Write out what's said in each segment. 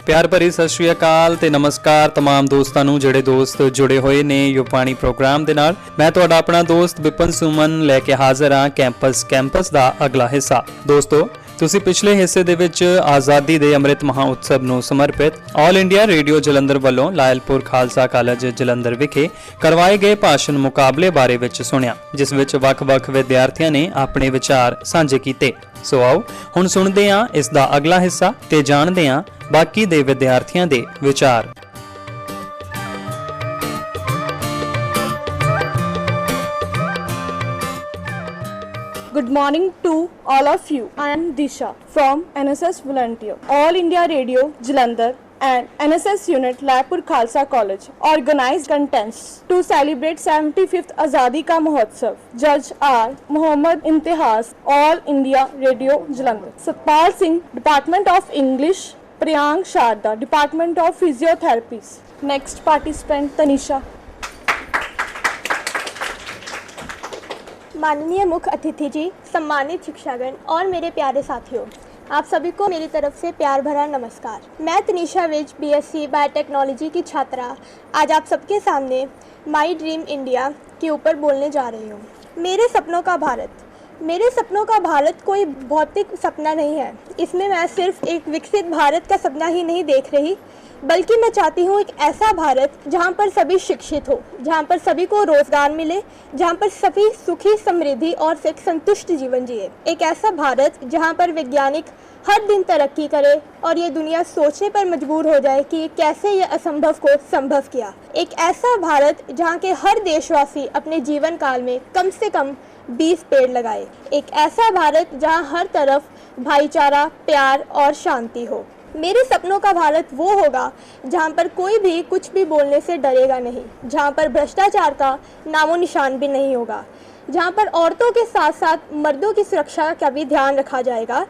प्यार भरी सत श्री अकाल ते नमस्कार तमाम दोस्तां नूं जिहड़े दोस्त जुड़े होए ने युवाणी प्रोग्राम दे नाल। मैं तुहाडा अपना दोस्त विपिन सुमन लैके हाज़र हाँ कैंपस दा अगला हिस्सा। दोस्तों ਤੁਸੀਂ पिछले हिस्से ਦੇ ਵਿੱਚ आज़ादी ਦੇ ਅੰਮ੍ਰਿਤ ਮਹਾਉਤਸਵ ਨੂੰ ਸਮਰਪਿਤ ਆਲ ਇੰਡੀਆ ਰੇਡੀਓ ਜਲੰਧਰ ਵੱਲੋਂ ਲਾਇਲਪੁਰ ਖਾਲਸਾ ਕਾਲਜ ਜਲੰਧਰ ਵਿਖੇ ਕਰਵਾਏ ਗਏ ਭਾਸ਼ਣ ਮੁਕਾਬਲੇ ਬਾਰੇ ਵਿੱਚ ਸੁਣਿਆ, ਜਿਸ ਵਿੱਚ ਵੱਖ-ਵੱਖ ਵਿਦਿਆਰਥੀਆਂ ਨੇ ਆਪਣੇ ਵਿਚਾਰ ਸਾਂਝੇ ਕੀਤੇ। ਸੋ ਆਓ ਹੁਣ ਸੁਣਦੇ ਹਾਂ ਇਸ ਦਾ ਅਗਲਾ ਹਿੱਸਾ ਤੇ ਜਾਣਦੇ ਹਾਂ ਬਾਕੀ ਦੇ ਵਿਦਿਆਰਥੀਆਂ ਦੇ ਵਿਚਾਰ। Good morning to all of you. I am Disha from NSS Volunteer, All India Radio Jalandhar and NSS Unit Laipur Khalsa College organized contents to celebrate 75th Azadi Ka Mahotsav. Judge are Mohammad Imtihaz, All India Radio Jalandhar. Satpal Singh, Department of English. Priyank Sharda, Department of Physiotherapies. Next participant Tanisha. माननीय मुख्य अतिथि जी, सम्मानित शिक्षागण और मेरे प्यारे साथियों, आप सभी को मेरी तरफ से प्यार भरा नमस्कार। मैं तनिषा विज बीएससी बायोटेक्नोलॉजी की छात्रा आज आप सबके सामने माई ड्रीम इंडिया के ऊपर बोलने जा रही हूँ। मेरे सपनों का भारत कोई भौतिक सपना नहीं है। इसमें मैं सिर्फ एक विकसित भारत का सपना ही नहीं देख रही, बल्कि मैं चाहती हूँ एक ऐसा भारत जहाँ पर सभी शिक्षित हो, जहाँ पर सभी को रोजगार मिले, जहाँ पर सभी सुखी समृद्धि और एक संतुष्ट जीवन जिए। एक ऐसा भारत जहाँ पर वैज्ञानिक हर दिन तरक्की करे और ये दुनिया सोचने पर मजबूर हो जाए कि कैसे ये असंभव को संभव किया। एक ऐसा भारत जहाँ के हर देशवासी अपने जीवन काल में कम से कम 20 पेड़ लगाए। एक ऐसा भारत जहाँ हर तरफ भाईचारा, प्यार और शांति हो। मेरे सपनों का भारत वो होगा जहाँ पर कोई भी कुछ भी बोलने से डरेगा नहीं, जहाँ पर भ्रष्टाचार का नामो निशान भी नहीं होगा, जहाँ पर औरतों के साथ साथ मर्दों की सुरक्षा का भी ध्यान रखा जाएगा,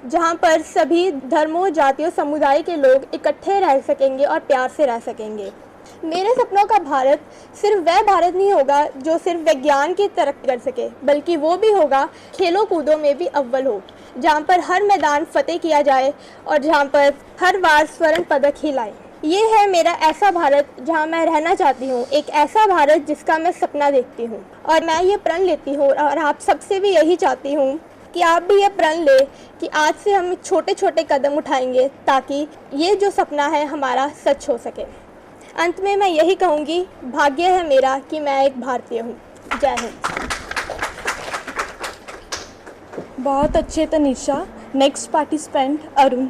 जहाँ पर सभी धर्मों, जातियों, समुदाय के लोग इकट्ठे रह सकेंगे और प्यार से रह सकेंगे। मेरे सपनों का भारत सिर्फ वह भारत नहीं होगा जो सिर्फ विज्ञान की तरक्की कर सके, बल्कि वो भी होगा खेलों कूदों में भी अव्वल हो, जहाँ पर हर मैदान फतेह किया जाए और जहाँ पर हर बार स्वर्ण पदक ही लाए। ये है मेरा ऐसा भारत जहाँ मैं रहना चाहती हूँ, एक ऐसा भारत जिसका मैं सपना देखती हूँ। और मैं ये प्रण लेती हूँ और आप सबसे भी यही चाहती हूँ कि आप भी ये प्रण ले कि आज से हम छोटे छोटे कदम उठाएंगे ताकि ये जो सपना है हमारा सच हो सके। अंत में मैं यही कहूँगी, भाग्य है मेरा कि मैं एक भारतीय हूँ। जय हिंद। बहुत अच्छे तनिषा। Next participant Arun.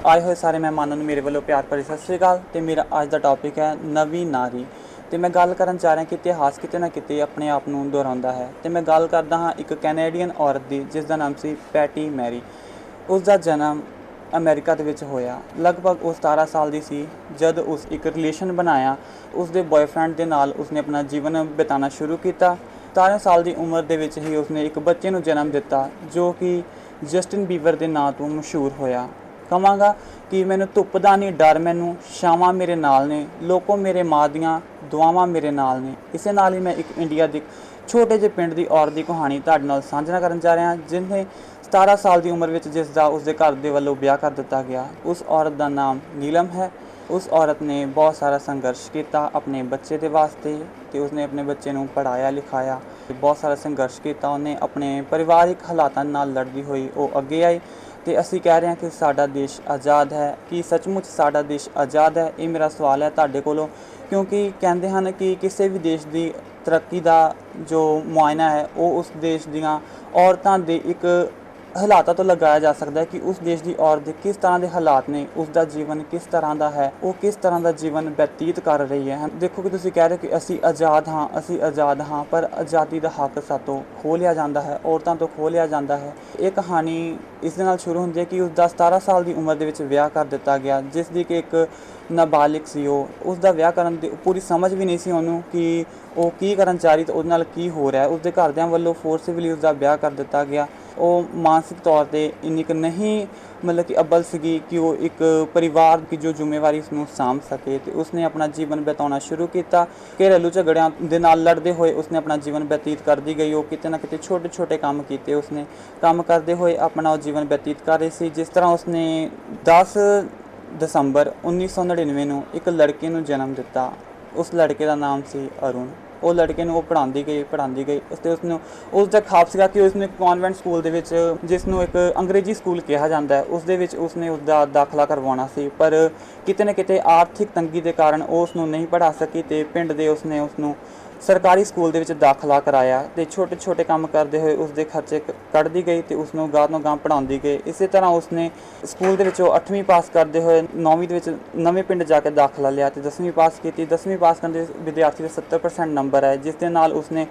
आए हुए सारे मेहमानों ਨੂੰ ਮੇਰੇ ਵੱਲੋਂ ਪਿਆਰ ਭਰੀ ਸਤਿ ਸ਼੍ਰੀ ਅਕਾਲ ਤੇ ਮੇਰਾ ਅੱਜ ਦਾ ਟੌਪਿਕ ਹੈ ਨਵੀਂ ਨਾਰੀ ਤੇ ਮੈਂ ਗੱਲ ਕਰਨ ਚਾਹ ਰਿਹਾ ਕਿ ਇਤਿਹਾਸ ਕਿਤੇ ਨਾ ਕਿਤੇ ਆਪਣੇ ਆਪ ਨੂੰ ਦੁਹਰਾਉਂਦਾ ਹੈ ਤੇ ਮੈਂ ਗੱਲ ਕਰਦਾ ਹਾਂ ਇੱਕ ਕੈਨੇਡੀਅਨ ਔਰਤ ਦੀ ਜਿਸ ਦਾ ਨਾਮ ਸੀ ਪੈਟੀ ਮੈਰੀ। ਉਸ ਦਾ ਜਨਮ ਅਮਰੀਕਾ ਦੇ ਵਿੱਚ ਹੋਇਆ। ਲਗਭਗ ਉਹ 17 ਸਾਲ ਦੀ ਸੀ ਜਦ ਉਸ ਇੱਕ ਰਿਲੇਸ਼ਨ ਬਣਾਇਆ। ਉਸ ਦੇ ਬॉयਫ੍ਰੈਂਡ ਦੇ ਨਾਲ ਉਸਨੇ ਆਪਣਾ ਜੀਵਨ ਬਿਤਾਉਣਾ ਸ਼ੁਰੂ ਕੀਤਾ। 17 ਸਾਲ ਦੀ ਉਮਰ ਦੇ ਵਿੱਚ ਹੀ ਉਸਨੇ ਇੱਕ ਬੱਚੇ ਨੂੰ ਜਨਮ ਦਿੱਤਾ ਜੋ ਕਿ ਜਸਟਿਨ ਬੀਬਰ ਦੇ ਨਾਂ ਤੋਂ ਮਸ਼ਹੂਰ ਹੋਇਆ। ਕਹਾਂਗਾ ਕਿ ਮੈਨੂੰ ਧੁੱਪ ਦਾ ਨਹੀਂ ਡਰ, ਮੈਨੂੰ ਛਾਵਾਂ ਮੇਰੇ ਨਾਲ ਨੇ, ਲੋਕੋ ਮੇਰੇ ਮਾਂ ਦੀਆਂ ਦੁਆਵਾਂ ਮੇਰੇ ਨਾਲ ਨੇ। ਇਸੇ ਨਾਲ ਹੀ ਮੈਂ ਇੱਕ ਇੰਡੀਆ ਦੇ ਛੋਟੇ ਜਿਹੇ ਪਿੰਡ ਦੀ ਔਰਤ ਦੀ ਕਹਾਣੀ ਤੁਹਾਡੇ ਨਾਲ ਸਾਂਝਾ ਕਰਨ ਜਾ ਰਿਹਾ ਜਿਹਨੇ 17 ਸਾਲ ਦੀ ਉਮਰ ਵਿੱਚ ਜਿਸ ਦਾ ਉਸਦੇ ਘਰ ਦੇ ਵੱਲੋਂ ਵਿਆਹ ਕਰ ਦਿੱਤਾ ਗਿਆ। ਉਸ ਔਰਤ ਦਾ ਨਾਮ ਨੀਲਮ ਹੈ। ਉਸ ਔਰਤ ਨੇ ਬਹੁਤ ਸਾਰਾ ਸੰਘਰਸ਼ ਕੀਤਾ ਆਪਣੇ ਬੱਚੇ ਦੇ ਵਾਸਤੇ ਤੇ ਉਸਨੇ ਆਪਣੇ ਬੱਚੇ ਨੂੰ ਪੜ੍ਹਾਇਆ ਲਿਖਾਇਆ, ਬਹੁਤ ਸਾਰਾ ਸੰਘਰਸ਼ ਕੀਤਾ। ਉਹਨੇ ਆਪਣੇ ਪਰਿਵਾਰਿਕ ਹਾਲਾਤਾਂ ਨਾਲ ਲੜਦੀ ਹੋਈ ਉਹ ਅੱਗੇ ਆਈ ਤੇ ਅਸੀਂ ਕਹਿ ਰਹੇ ਹਾਂ ਕਿ ਸਾਡਾ ਦੇਸ਼ ਆਜ਼ਾਦ ਹੈ। ਕੀ ਸੱਚਮੁੱਚ ਸਾਡਾ ਦੇਸ਼ ਆਜ਼ਾਦ ਹੈ? ਇਹ ਮੇਰਾ ਸਵਾਲ ਹੈ ਤੁਹਾਡੇ ਕੋਲੋਂ, ਕਿਉਂਕਿ ਕਹਿੰਦੇ ਹਨ ਕਿ ਕਿਸੇ ਵੀ ਦੇਸ਼ ਦੀ ਤਰੱਕੀ ਦਾ ਜੋ ਮੁਆਇਨਾ ਹੈ ਉਹ ਉਸ ਦੇਸ਼ ਦੀਆਂ ਔਰਤਾਂ ਦੇ ਇੱਕ ਹਾਲਾਤਾਂ ਤੋਂ ਲਗਾਇਆ ਜਾ ਸਕਦਾ ਹੈ ਕਿ ਉਸ ਦੇਸ਼ ਦੀ ਔਰਤ ਦੇ ਕਿਸ ਤਰ੍ਹਾਂ ਦੇ ਹਾਲਾਤ ਨੇ, ਉਸ ਦਾ ਜੀਵਨ ਕਿਸ ਤਰ੍ਹਾਂ ਦਾ ਹੈ, ਉਹ ਕਿਸ ਤਰ੍ਹਾਂ ਦਾ ਜੀਵਨ ਬਤੀਤ ਕਰ ਰਹੀ ਹੈ। ਦੇਖੋ ਕਿ ਤੁਸੀਂ ਕਹਿ ਰਹੇ ਹੋ ਕਿ ਅਸੀਂ ਆਜ਼ਾਦ ਹਾਂ, ਪਰ ਆਜ਼ਾਦੀ ਦਾ ਹੱਕ ਸਾਤੋਂ ਖੋਹ ਲਿਆ ਜਾਂਦਾ ਹੈ, ਔਰਤਾਂ ਤੋਂ ਖੋਹ ਲਿਆ ਜਾਂਦਾ ਹੈ। ਇਹ ਕਹਾਣੀ ਇਸ ਦੇ ਨਾਲ ਸ਼ੁਰੂ ਹੁੰਦੀ ਹੈ ਕਿ ਉਸ ਦਾ 17 ਸਾਲ ਦੀ ਉਮਰ ਦੇ ਵਿੱਚ ਵਿਆਹ ਕਰ ਦਿੱਤਾ ਗਿਆ, ਜਿਸ ਦੀ ਕਿ ਇੱਕ ਨਾਬਾਲਿਗ ਸੀ। ਉਸ ਦਾ ਵਿਆਹ ਕਰਨ ਦੀ ਪੂਰੀ ਸਮਝ ਵੀ ਨਹੀਂ ਸੀ ਉਹਨੂੰ ਕਿ ਉਹ ਕੀ ਕਰਨ ਚਾਹ ਰਹੀ ਤੇ ਉਹਦੇ ਨਾਲ ਕੀ ਹੋ ਰਿਹਾ। ਉਸਦੇ ਘਰਦਿਆਂ ਵੱਲੋਂ ਫੋਰਸਫੁਲੀ ਉਸਦਾ ਵਿਆਹ ਕਰ ਦਿੱਤਾ ਗਿਆ ਉਹ ਮਾਨਸਿਕ ਤੌਰ ਤੇ ਇੰਨੀ ਕੁ ਨਹੀਂ ਮਤਲਬ ਕਿ ਅੱਬਲ ਸੀਗੀ ਕਿ ਉਹ ਇੱਕ ਪਰਿਵਾਰ ਦੀ ਜੋ ਜ਼ਿੰਮੇਵਾਰੀ ਉਸਨੂੰ ਸਾਂਭ ਸਕੇ ਤੇ ਉਸਨੇ ਆਪਣਾ ਜੀਵਨ ਬਿਤਾਉਣਾ ਸ਼ੁਰੂ ਕੀਤਾ। ਘਰੇਲੂ ਝਗੜਿਆਂ ਦੇ ਨਾਲ ਲੜਦੇ ਹੋਏ ਉਸਨੇ ਆਪਣਾ ਜੀਵਨ ਬਤੀਤ ਕਰਦੀ ਗਈ। ਉਹ ਕਿਤੇ ਨਾ ਕਿਤੇ ਛੋਟੇ ਛੋਟੇ ਕੰਮ ਕੀਤੇ, ਉਸਨੇ ਕੰਮ ਕਰਦੇ ਹੋਏ ਆਪਣਾ ਉਹ ਜੀਵਨ ਬਤੀਤ ਕਰ ਰਹੀ ਸੀ। ਜਿਸ ਤਰ੍ਹਾਂ ਉਸਨੇ 10 ਦਸੰਬਰ 1999 ਨੂੰ ਇੱਕ ਲੜਕੇ ਨੂੰ ਜਨਮ ਦਿੱਤਾ। ਉਸ ਲੜਕੇ ਦਾ ਨਾਮ ਸੀ ਅਰੁਣ। ਉਹ ਲੜਕੇ ਨੂੰ ਉਹ ਪੜ੍ਹਾਉਂਦੀ ਗਈ ਉਸਤੇ ਉਸਨੂੰ ਉਸ ਦਾ ਖਾਬ ਸੀਗਾ ਕਿ ਉਸਨੂੰ ਇੱਕ ਕਨਵੈਂਟ ਸਕੂਲ ਦੇ ਵਿੱਚ, ਜਿਸ ਨੂੰ ਇੱਕ ਅੰਗਰੇਜ਼ੀ ਸਕੂਲ ਕਿਹਾ ਜਾਂਦਾ ਹੈ, ਉਸ ਦੇ ਵਿੱਚ ਉਸਨੇ ਉਸਦਾ ਦਾਖਲਾ ਕਰਵਾਉਣਾ ਸੀ। ਪਰ ਕਿਤੇ ਨਾ ਕਿਤੇ ਆਰਥਿਕ ਤੰਗੀ ਦੇ ਕਾਰਨ ਉਹ ਉਸਨੂੰ ਨਹੀਂ ਪੜ੍ਹਾ ਸਕੀ ਤੇ ਪਿੰਡ ਦੇ ਉਸਨੇ ਉਸਨੂੰ ਸਰਕਾਰੀ ਸਕੂਲ ਦੇ ਵਿੱਚ ਦਾਖਲਾ ਕਰਾਇਆ ਤੇ ਛੋਟੇ ਛੋਟੇ ਕੰਮ ਕਰਦੇ ਹੋਏ ਉਸਦੇ ਖਰਚੇ ਕੱਢਦੀ ਗਈ ਤੇ ਉਸਨੂੰ ਗਾਹ ਤੋਂ ਗਾਹ ਪੜ੍ਹਾਉਂਦੀ ਗਈ। ਇਸੇ ਤਰ੍ਹਾਂ ਉਸਨੇ ਸਕੂਲ ਦੇ ਵਿੱਚੋਂ 8ਵੀਂ ਪਾਸ ਕਰਦੇ ਹੋਏ 9ਵੀਂ ਦੇ ਵਿੱਚ ਨਵੇਂ ਪਿੰਡ ਜਾ ਕੇ ਦਾਖਲਾ ਲਿਆ ਤੇ 10ਵੀਂ ਪਾਸ ਕੀਤੀ। 10ਵੀਂ ਪਾਸ ਕਰਨ ਦੇ ਵਿਦਿਆਰਥੀ ਦੇ 70% ਨੰਬਰ ਹੈ, ਜਿਸ ਦੇ ਨਾਲ ਉਸਨੇ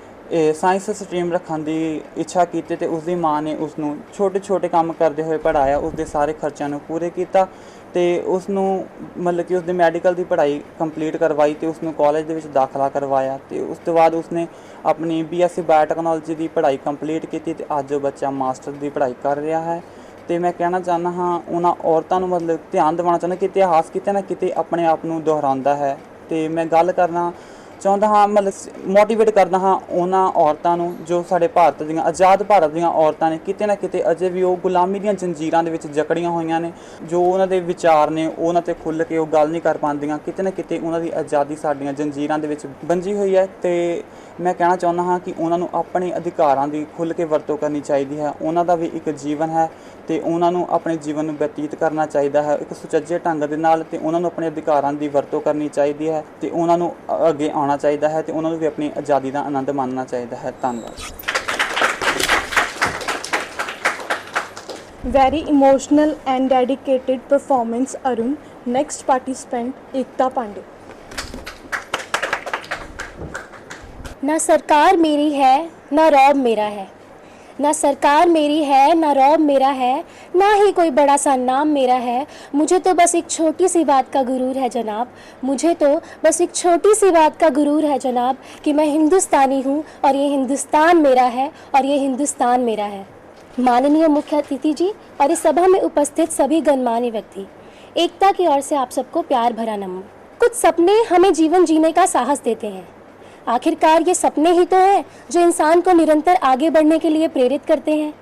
ਸਾਇੰਸ ਸਟਰੀਮ ਰੱਖਣ ਦੀ ਇੱਛਾ ਕੀਤੀ ਤੇ ਉਸਦੀ ਮਾਂ ਨੇ ਉਸਨੂੰ ਛੋਟੇ ਛੋਟੇ ਕੰਮ ਕਰਦੇ ਹੋਏ ਪੜ੍ਹਾਇਆ, ਉਸਦੇ ਸਾਰੇ ਖਰਚਿਆਂ ਨੂੰ ਪੂਰੇ ਕੀਤਾ ਤੇ ਉਸਨੂੰ ਮਤਲਬ ਕਿ ਉਸਦੇ ਮੈਡੀਕਲ ਦੀ ਪੜ੍ਹਾਈ ਕੰਪਲੀਟ ਕਰਵਾਈ ਤੇ ਉਸਨੂੰ ਕਾਲਜ ਦੇ ਵਿੱਚ ਦਾਖਲਾ ਕਰਵਾਇਆ ਤੇ ਉਸ ਤੋਂ ਬਾਅਦ ਉਸਨੇ ਆਪਣੀ BSc ਬਾਇਓਟੈਕਨੋਲੋਜੀ ਦੀ ਪੜ੍ਹਾਈ ਕੰਪਲੀਟ ਕੀਤੀ ਤੇ ਅੱਜ ਉਹ ਬੱਚਾ ਮਾਸਟਰ ਦੀ ਪੜ੍ਹਾਈ ਕਰ ਰਿਹਾ ਹੈ। ਤੇ ਮੈਂ ਕਹਿਣਾ ਚਾਹੁੰਦਾ ਹਾਂ ਉਹਨਾਂ ਔਰਤਾਂ ਨੂੰ ਮਤਲਬ ਧਿਆਨ ਦਿਵਾਉਣਾ ਚਾਹੁੰਦਾ ਕਿ ਇਤਿਹਾਸ ਕਿਤੇ ਨਾ ਕਿਤੇ ਆਪਣੇ ਆਪ ਨੂੰ ਦੁਹਰਾਉਂਦਾ ਹੈ ਤੇ ਮੈਂ ਗੱਲ ਕਰਨਾ ਚਾਹੁੰਦਾ ਹਾਂ, ਮਤਲਬ ਮੋਟੀਵੇਟ ਕਰਦਾ ਹਾਂ ਉਹਨਾਂ ਔਰਤਾਂ ਨੂੰ ਜੋ ਸਾਡੇ ਭਾਰਤ ਦੀਆਂ ਆਜ਼ਾਦ ਭਾਰਤ ਦੀਆਂ ਔਰਤਾਂ ਨੇ। ਕਿਤੇ ਨਾ ਕਿਤੇ ਅਜੇ ਵੀ ਉਹ ਗੁਲਾਮੀ ਦੀਆਂ ਜੰਜੀਰਾਂ ਦੇ ਵਿੱਚ ਜਕੜੀਆਂ ਹੋਈਆਂ ਨੇ। ਜੋ ਉਹਨਾਂ ਦੇ ਵਿਚਾਰ ਨੇ ਉਹਨਾਂ 'ਤੇ ਖੁੱਲ੍ਹ ਕੇ ਉਹ ਗੱਲ ਨਹੀਂ ਕਰ ਪਾਉਂਦੀਆਂ। ਕਿਤੇ ਨਾ ਕਿਤੇ ਉਹਨਾਂ ਦੀ ਆਜ਼ਾਦੀ ਸਾਡੀਆਂ ਜੰਜੀਰਾਂ ਦੇ ਵਿੱਚ ਬੰਜੀ ਹੋਈ ਹੈ ਤੇ ਮੈਂ ਕਹਿਣਾ ਚਾਹੁੰਦਾ ਹਾਂ ਕਿ ਉਹਨਾਂ ਨੂੰ ਆਪਣੇ ਅਧਿਕਾਰਾਂ ਦੀ ਖੁੱਲ੍ਹ ਕੇ ਵਰਤੋਂ ਕਰਨੀ ਚਾਹੀਦੀ ਹੈ। ਉਹਨਾਂ ਦਾ ਵੀ ਇੱਕ ਜੀਵਨ ਹੈ ਤੇ ਉਹਨਾਂ ਨੂੰ ਆਪਣੇ ਜੀਵਨ ਨੂੰ ਬਤੀਤ ਕਰਨਾ ਚਾਹੀਦਾ ਹੈ ਇੱਕ ਸੁਚੱਜੇ ਢੰਗ ਦੇ ਨਾਲ ਤੇ ਉਹਨਾਂ ਨੂੰ ਆਪਣੇ ਅਧਿਕਾਰਾਂ ਦੀ ਵਰਤੋਂ ਕਰਨੀ ਚਾਹੀਦੀ ਹੈ ਤੇ ਉਹਨਾਂ ਨੂੰ ਅੱਗੇ ਆਉਣਾ ਚਾਹੀਦਾ ਹੈ ਤੇ ਉਹਨਾਂ ਨੂੰ ਵੀ ਆਪਣੀ ਆਜ਼ਾਦੀ ਦਾ ਆਨੰਦ ਮਾਣਨਾ ਚਾਹੀਦਾ ਹੈ। ਧੰਨਵਾਦ। Very emotional and dedicated performance, Arun. Next participant, Ekta Pandey. ना सरकार मेरी है ना रौब मेरा है, ना सरकार मेरी है ना रौब मेरा है, ना ही कोई बड़ा सा नाम मेरा है। मुझे तो बस एक छोटी सी बात का गुरूर है जनाब, मुझे तो बस एक छोटी सी बात का गुरूर है जनाब कि मैं हिंदुस्तानी हूँ और ये हिंदुस्तान मेरा है और ये हिंदुस्तान मेरा है। माननीय मुख्य अतिथि जी और इस सभा में उपस्थित सभी गणमान्य व्यक्ति, एकता की ओर से आप सबको प्यार भरा नमन। कुछ सपने हमें जीवन जीने का साहस देते हैं। आखिरकार ये सपने ही तो हैं जो इंसान को निरंतर आगे बढ़ने के लिए प्रेरित करते हैं।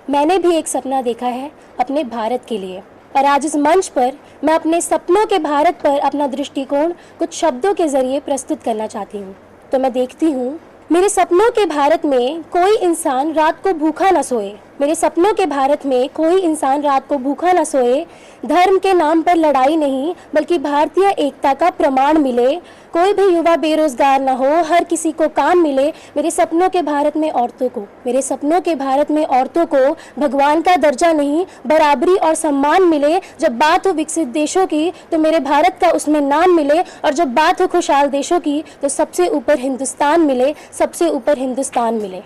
मैंने भी एक सपना देखा है अपने भारत के लिए और आज इस मंच पर मैं अपने सपनों के भारत पर अपना दृष्टिकोण कुछ शब्दों के जरिए प्रस्तुत करना चाहती हूँ। तो मैं देखती हूँ मेरे सपनों के भारत में कोई इंसान रात को भूखा न सोए, मेरे सपनों के भारत में कोई इंसान रात को भूखा न सोए, धर्म के नाम पर लड़ाई नहीं बल्कि भारतीय एकता का प्रमाण मिले, कोई भी युवा बेरोजगार न हो, हर किसी को काम मिले। मेरे सपनों के भारत में औरतों को, मेरे सपनों के भारत में औरतों को भगवान का दर्जा नहीं बराबरी और सम्मान मिले। जब बात हो विकसित देशों की तो मेरे भारत का उसमें नाम मिले और जब बात हो खुशहाल देशों की तो सबसे ऊपर हिंदुस्तान मिले, सबसे ऊपर हिंदुस्तान मिले।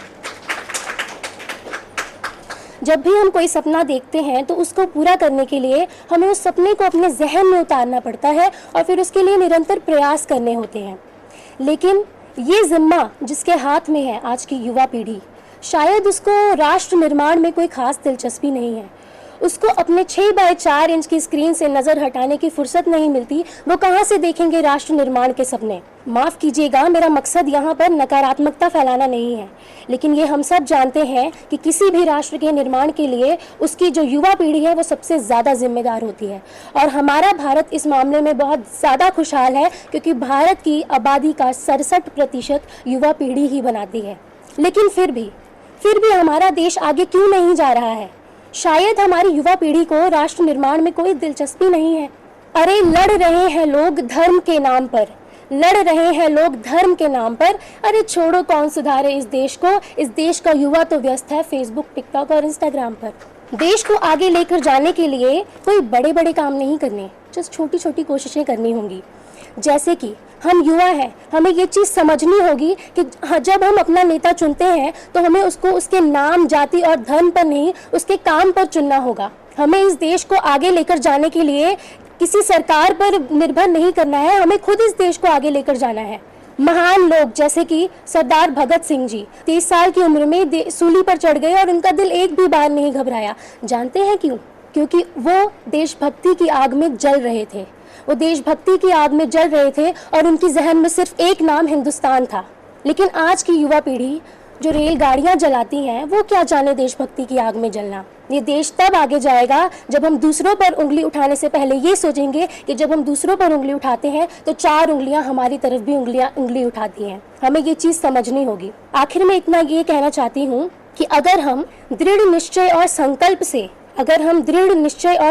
जब भी हम कोई सपना देखते हैं तो उसको पूरा करने के लिए हमें उस सपने को अपने जहन में उतारना पड़ता है और फिर उसके लिए निरंतर प्रयास करने होते हैं। लेकिन ये जिम्मा जिसके हाथ में है आज की युवा पीढ़ी, शायद उसको राष्ट्र निर्माण में कोई खास दिलचस्पी नहीं है, उसको अपने 6 बाय 4 इंच की स्क्रीन से नज़र हटाने की फुर्सत नहीं मिलती। वो कहाँ से देखेंगे राष्ट्र निर्माण के सपने। माफ़ कीजिएगा, मेरा मकसद यहाँ पर नकारात्मकता फैलाना नहीं है, लेकिन ये हम सब जानते हैं कि किसी भी राष्ट्र के निर्माण के लिए उसकी जो युवा पीढ़ी है वो सबसे ज़्यादा जिम्मेदार होती है। और हमारा भारत इस मामले में बहुत ज़्यादा खुशहाल है क्योंकि भारत की आबादी का 67% युवा पीढ़ी ही बनाती है। लेकिन फिर भी हमारा देश आगे क्यों नहीं जा रहा है? शायद हमारी युवा पीढ़ी को राष्ट्र निर्माण में कोई दिलचस्पी नहीं है। अरे लड़ रहे हैं लोग धर्म के नाम पर, लड़ रहे हैं लोग धर्म के नाम पर। अरे छोड़ो कौन सुधारे इस देश को, इस देश का युवा तो व्यस्त है फेसबुक, टिकटॉक और इंस्टाग्राम पर। देश को आगे लेकर जाने के लिए कोई बड़े बड़े काम नहीं करने, जस्ट छोटी छोटी कोशिशें करनी होंगी। जैसे कि हम युवा हैं, हमें ये चीज़ समझनी होगी कि जब हम अपना नेता चुनते हैं तो हमें उसको उसके नाम, जाति और धर्म पर नहीं, उसके काम पर चुनना होगा। हमें इस देश को आगे लेकर जाने के लिए किसी सरकार पर निर्भर नहीं करना है, हमें खुद इस देश को आगे लेकर जाना है। महान लोग जैसे कि सरदार भगत सिंह जी 30 साल की उम्र में सूली पर चढ़ गए और उनका दिल एक भी बार नहीं घबराया। जानते हैं क्यों? क्योंकि वो देशभक्ति की आग में जल रहे थे। वो देशभक्ति की आग में जल रहे थे और उनकी जहन में सिर्फ एक नाम हिंदुस्तान था। लेकिन आज की युवा पीढ़ी जो रेलगाड़ियां जलाती हैं, वो क्या जाने देशभक्ति की आग में जलना। ये देश तब आगे जाएगा जब हम दूसरों पर उंगली उठाने से पहले ये सोचेंगे कि जब हम दूसरों पर उंगली उठाते हैं तो 4 उंगलियां हमारी तरफ भी उंगली उठाती हैं। हमें ये चीज़ समझनी होगी। आखिर में इतना ये कहना चाहती हूँ कि अगर हम दृढ़ निश्चय और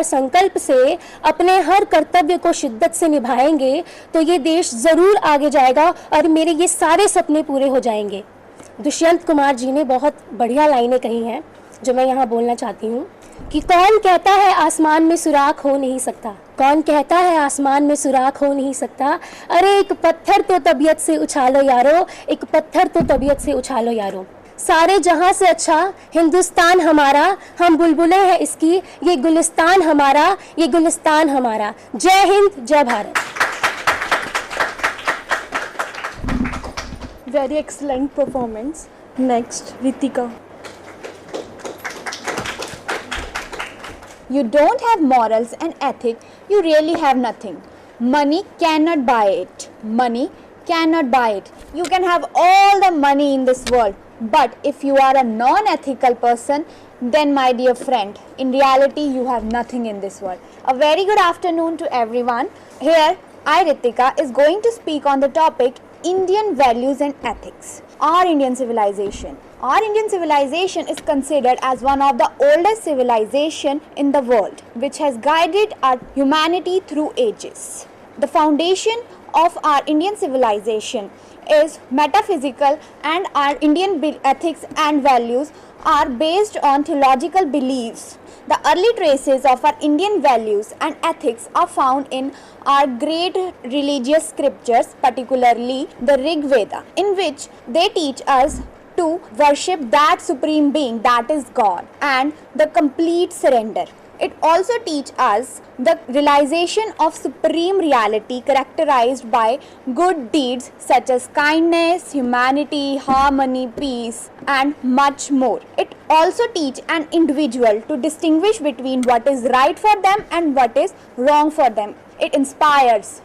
संकल्प से अपने हर कर्तव्य को शिद्दत से निभाएंगे तो ये देश ज़रूर आगे जाएगा और मेरे ये सारे सपने पूरे हो जाएंगे। दुष्यंत कुमार जी ने बहुत बढ़िया लाइनें कही हैं जो मैं यहाँ बोलना चाहती हूँ कि कौन कहता है आसमान में सुराख हो नहीं सकता, कौन कहता है आसमान में सुराख हो नहीं सकता। अरे एक पत्थर तो तबीयत से उछालो यारो, एक पत्थर तो तबीयत से उछालो यारो। सारे जहां से अच्छा हिंदुस्तान हमारा, हम बुलबुलें हैं इसकी, ये गुलिस्तान हमारा, ये गुलिस्तान हमारा। जय हिंद, जय Bharat. Very excellent performance. Next, Ritika. You don't have morals and ethics, you really have nothing. Money cannot buy it. Money cannot buy it. You can have all the money in this world, but if you are a non-ethical person, then my dear friend, in reality you have nothing in this world. A very good afternoon to everyone. Here, I Ritika is going to speak on the topic Indian values and ethics. Our Indian civilization. Our Indian civilization is considered as one of the oldest civilization in the world, which has guided our humanity through ages. The foundation of our Indian civilization is metaphysical, and our Indian ethics and values are based on theological beliefs. The early traces of our Indian values and ethics are found in our great religious scriptures, particularly the Rig Veda, in which they teach us to worship that supreme being, that is God, and the complete surrender. It also teaches us the realization of supreme reality characterized by good deeds such as kindness, humanity, harmony, peace, and much more. It also teaches an individual to distinguish between what is right for them and what is wrong for them. It inspires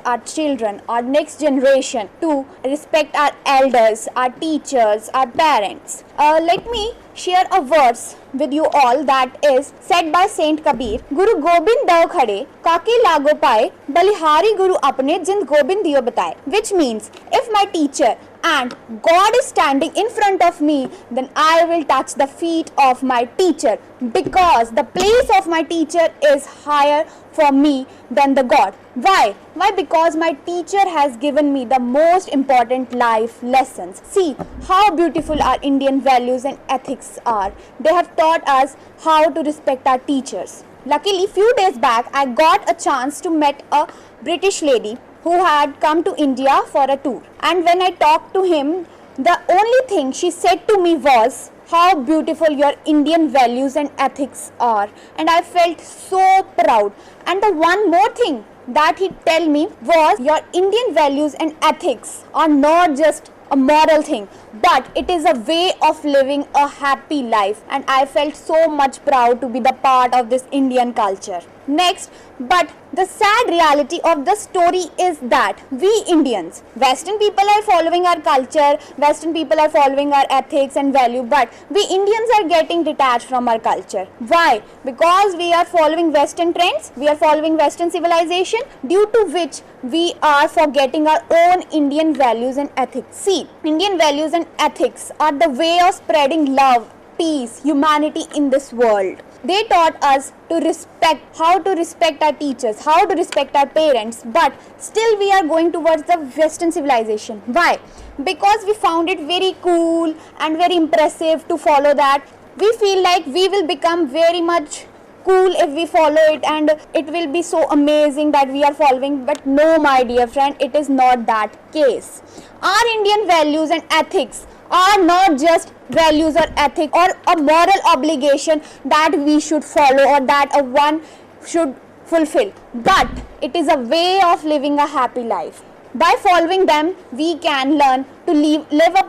our children, our next generation, to respect our elders, our teachers, our parents. Let me share a verse with you all that is said by Saint Kabir. Guru Gobind dao khade, kake lago paye, balihari Guru apne jind Gobind diyo bataye. Which means, if my teacher and God is standing in front of me, then I will touch the feet of my teacher, because the place of my teacher is higher for me than the God. Why? Because my teacher has given me the most important life lessons. See how beautiful our Indian values and ethics are. They have taught us how to respect our teachers. Luckily, few days back, I got a chance to meet a British lady who had come to India for a tour. And when I talked to him, the only thing she said to me was, how beautiful your Indian values and ethics are. And I felt so proud. And the one more thing that he tell me was, your Indian values and ethics are not just a moral thing, but it is a way of living a happy life. And I felt so much proud to be the part of this Indian culture. Next, but the sad reality of the story is that we Indians, Western people are following our culture, Western people are following our ethics and value, but we Indians are getting detached from our culture. Why? Because we are following Western trends, we are following Western civilization, due to which we are forgetting our own Indian values and ethics. See, Indian values and ethics are the way of spreading love, peace, humanity in this world. They taught us to respect, how to respect our teachers, how to respect our parents, but still we are going towards the Western civilization. Why? Because we found it very cool and very impressive to follow that. We feel like we will become very much cool if we follow it, and it will be so amazing that we are following. But no, my dear friend, it is not that case. Our Indian values and ethics are not just values or ethics or a moral obligation that we should follow or that a one should fulfill, but it is a way of living a happy life. By following them, we can learn to live a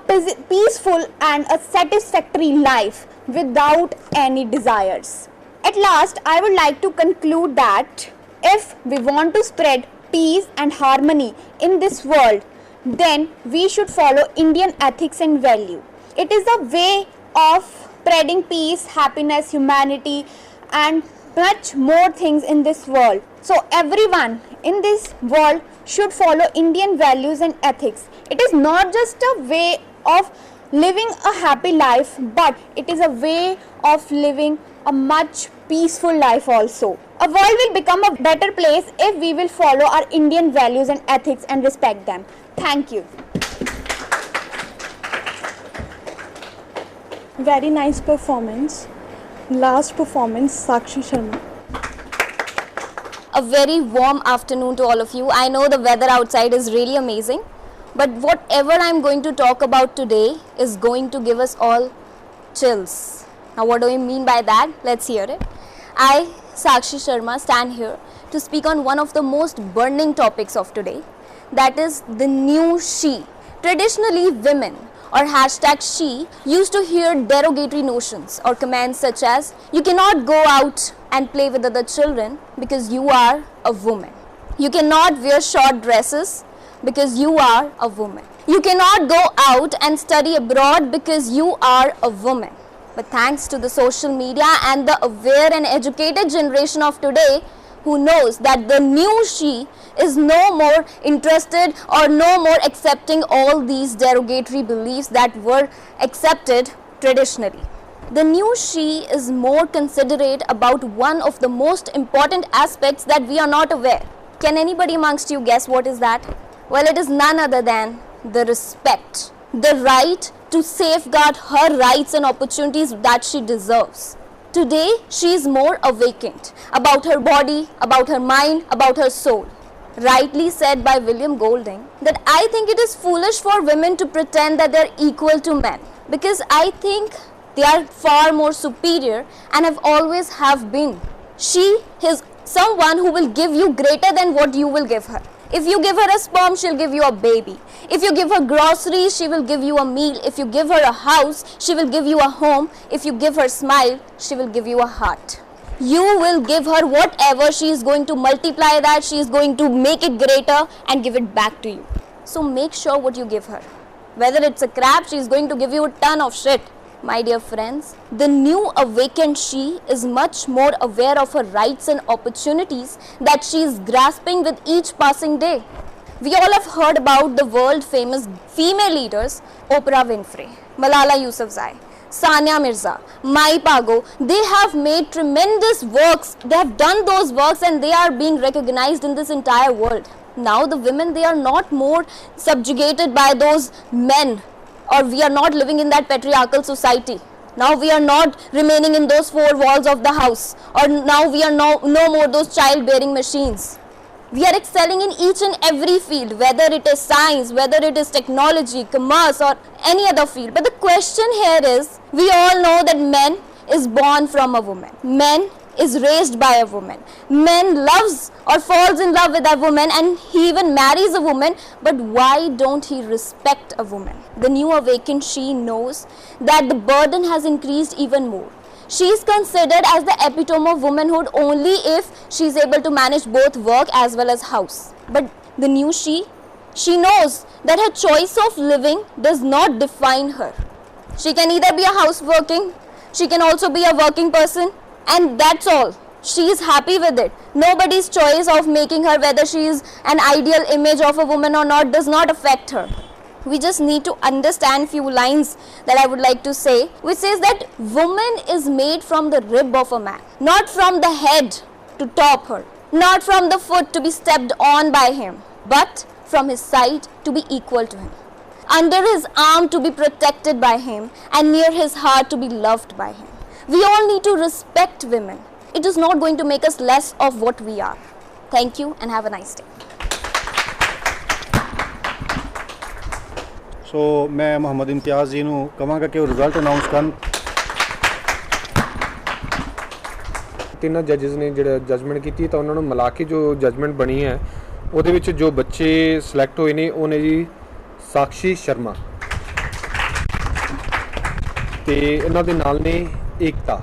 peaceful and a satisfactory life without any desires. At last, I would like to conclude that if we want to spread peace and harmony in this world, then we should follow Indian ethics and value. It is a way of spreading peace, happiness, humanity, and much more things in this world. So everyone in this world should follow Indian values and ethics. It is not just a way of living a happy life, but it is a way of living a much peaceful life also. A world will become a better place if we will follow our Indian values and ethics and respect them. Thank you. Very nice performance. Last performance, Sakshi Sharma. A very warm afternoon to all of you. I know the weather outside is really amazing, but whatever I'm going to talk about today is going to give us all chills. Now what do I mean by that? Let's hear it. I, Sakshi Sharma, stand here to speak on one of the most burning topics of today, that is the new she. Traditionally, women or #she used to hear derogatory notions or commands such as, you cannot go out and play with other children because you are a woman. You cannot wear short dresses because you are a woman. You cannot go out and study abroad because you are a woman. But thanks to the social media and the aware and educated generation of today, who knows that the new she is no more interested or no more accepting all these derogatory beliefs that were accepted traditionally. The new she is more considerate about one of the most important aspects that we are not aware. Can anybody amongst you guess what is that? Well, it is none other than the respect, the right to safeguard her rights and opportunities that she deserves. Today, she is more awakened about her body, about her mind, about her soul. Rightly said by William Golding that I think it is foolish for women to pretend that they are equal to men, because I think they are far more superior and have always have been. She is someone who will give you greater than what you will give her. If you give her a sperm, she'll give you a baby. If you give her groceries, she will give you a meal. If you give her a house, she will give you a home. If you give her a smile, she will give you a heart. You will give her whatever, she is going to multiply that, she is going to make it greater and give it back to you. So make sure what you give her. Whether it's a crab, she is going to give you a ton of shit. My dear friends, the new awakened she is much more aware of her rights and opportunities that she is grasping with each passing day. We all have heard about the world famous female leaders, Oprah Winfrey, Malala Yousafzai, Sania Mirza, Mai Pago. They have made tremendous works. They have done those works and they are being recognized in this entire world. Now the women, they are not more subjugated by those men, or we are not living in that patriarchal society. Now we are not remaining in those four walls of the house, or now we are no more those childbearing machines. We are excelling in each and every field, whether it is science, whether it is technology, commerce, or any other field. But the question here is, we all know that man is born from a woman. Man is raised by a woman. Man loves or falls in love with a woman, and he even marries a woman. But why don't he respect a woman? The new awakened she knows that the burden has increased even more. She is considered as the epitome of womanhood only if she is able to manage both work as well as house. But the new she knows that her choice of living does not define her. She can either be a houseworking, she can also be a working person, and that's all. She is happy with it. Nobody's choice of making her whether she is an ideal image of a woman or not does not affect her. We just need to understand few lines that I would like to say, which says that woman is made from the rib of a man, not from the head to top her, not from the foot to be stepped on by him, but from his side to be equal to him, under his arm to be protected by him, and near his heart to be loved by him. We all need to respect women. It is not going to make us less of what we are. Thank you and have a nice day. ਸੋ ਮੈਂ ਮੁਹੰਮਦ ਇਮਤਿਆਜ਼ ਜੀ ਨੂੰ ਕਹਾਂਗਾ ਕਿ ਉਹ result announce ਕਰਨ। ਤਿੰਨਾਂ ਜੱਜਸ ਨੇ ਜਿਹੜਾ ਜਜਮੈਂਟ ਕੀਤੀ ਤਾਂ ਉਹਨਾਂ ਨੂੰ ਮਿਲਾ ਕੇ ਜੋ ਜਜਮੈਂਟ ਬਣੀ ਹੈ ਉਹਦੇ ਵਿੱਚ ਜੋ ਬੱਚੇ ਸਿਲੈਕਟ ਹੋਏ ਨੇ ਉਹ ਨੇ ਜੀ ਸਾਕਸ਼ੀ ਸ਼ਰਮਾ ਤੇ ਇਹਨਾਂ ਦੇ ਨਾਲ ਨੇ ਏਕਤਾ।